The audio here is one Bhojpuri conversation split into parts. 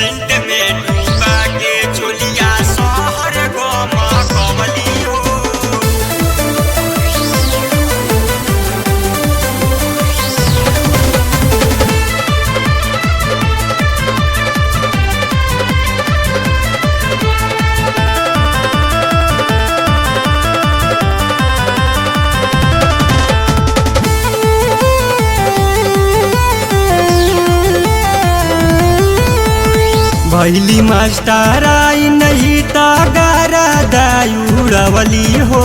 सेंट में डूबा के चोलिया शहर गमा कवली हो। भैली मास्टर आई नहीं तो गारा दायुड़वली हो।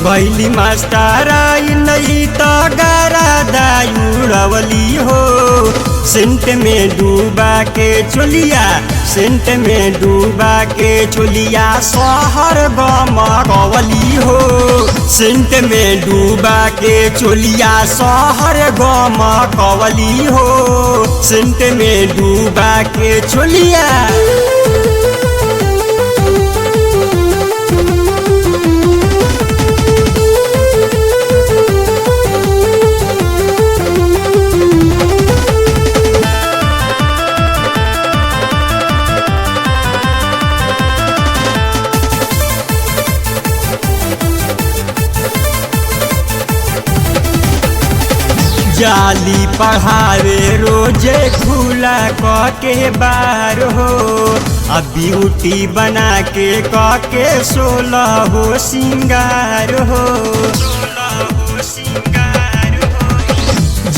भैली मास्टर आई नहीं तो गारा दायुड़वली हो। सेंट में डूबा के चोलिया सेंट में डूबा के चोलिया शहर गमा कवली हो। सेंट में डूबा के चोलिया शहर गमा कवली हो। सेंट में डूबा के चोलिया जाली पढ़ावे रोजे खुला के बार हो। अब ब्यूटी बना के के 16 हो सिंगार हो।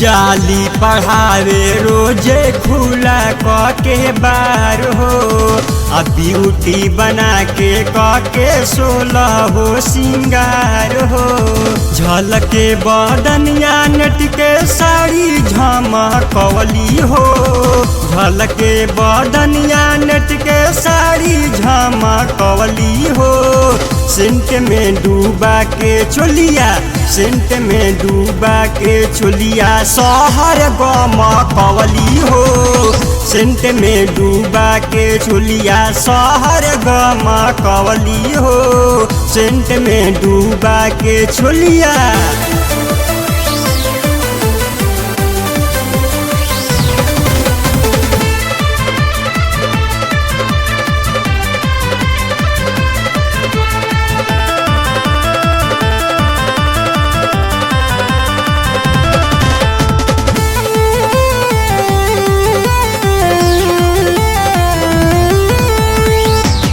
जाली पढ़ावे रोजे खुला के बार हो। अब ब्यूटी बना के 16 हो सिंगार हो। झलके बदनिया नेट के साड़ी झमकवली हो। झलके बदनिया नेट के साड़ी झमकवली हो। सेंट में डूबा के चोलिया सेंट में डूबा के चोलिया शहर गमा कवली हो। सेंट में डूबा के चोलिया शहर गमा कवली हो। सेंट में डूबा के चोलिया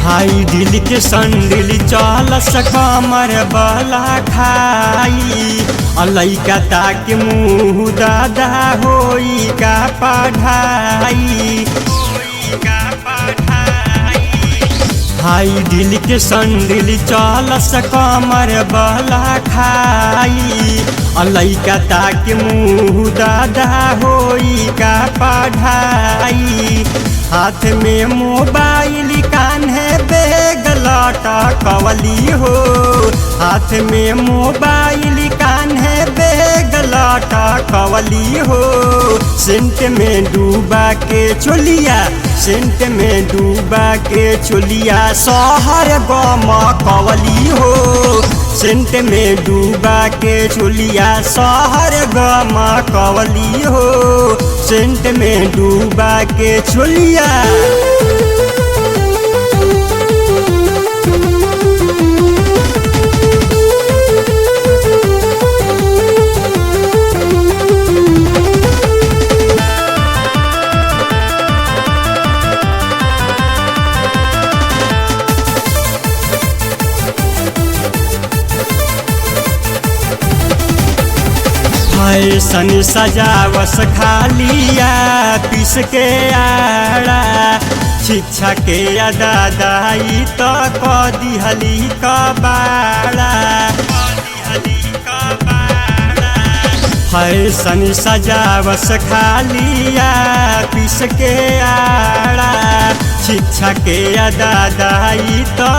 हाई दिल के संडिल चलस कमर बला खाई। लइका ताके मुँह दादा होई का पढ़ाई। हाई दिल के संडिल चलस कमर बला खाई। लइका ताके मुँह दादा होई का पढ़ाई। हाथ में मोबाइल कान्हे बैग लटकवली हो। हाथ में मोबाइल कान्हे बैग लटकवली हो। सेंट में डूबा के चोलिया सेंट में डूबा के चोलिया शहर गमा कवली हो। सेंट में डूबा के चोलिया शहर गमा कवली हो। सेंट में डूबा के चोलिया फैशन सजावस खालिया पीस के आड़ा। शिक्षा के दादाई तो दिहली कबाड़ा। फैशन सजावस खालिया पीस के आड़ा। शिक्षा के दादाई तो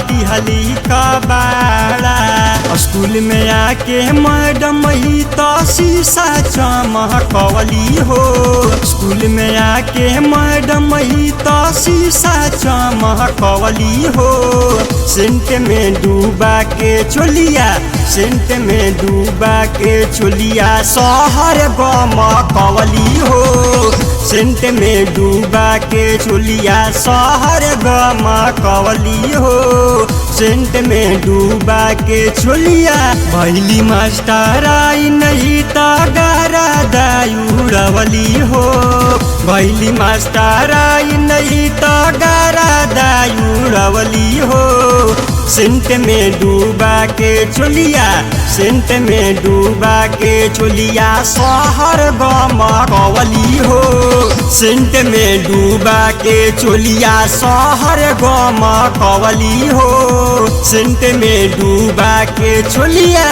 दिहली कबाड़ा। स्कूल में आके मैडम ही तो शीशा चमकवली हो। स्कूल में आके मैडम ही तो शीशा चमकवली हो। सेंट में डूबा के चोलिया सेंट में डूबा के चोलिया शहर गमा कवली हो। सेंट में डूबा के चोलिया शहर गमकवली हो। सेंट में डूबा के चोलिया भैली मास्टर आई नहीं तो गारा दायुड़वली हो। भैली मास्टर आई नहीं तो गारा दायुड़वली हो। सेंट में डूबा के चोलिया, सेंट में डूबा के चोलिया शहर गमकवली हो। सेंट में डूबा के चोलिया शहर गमकवली हो। सेंट में डूबा के चोलिया।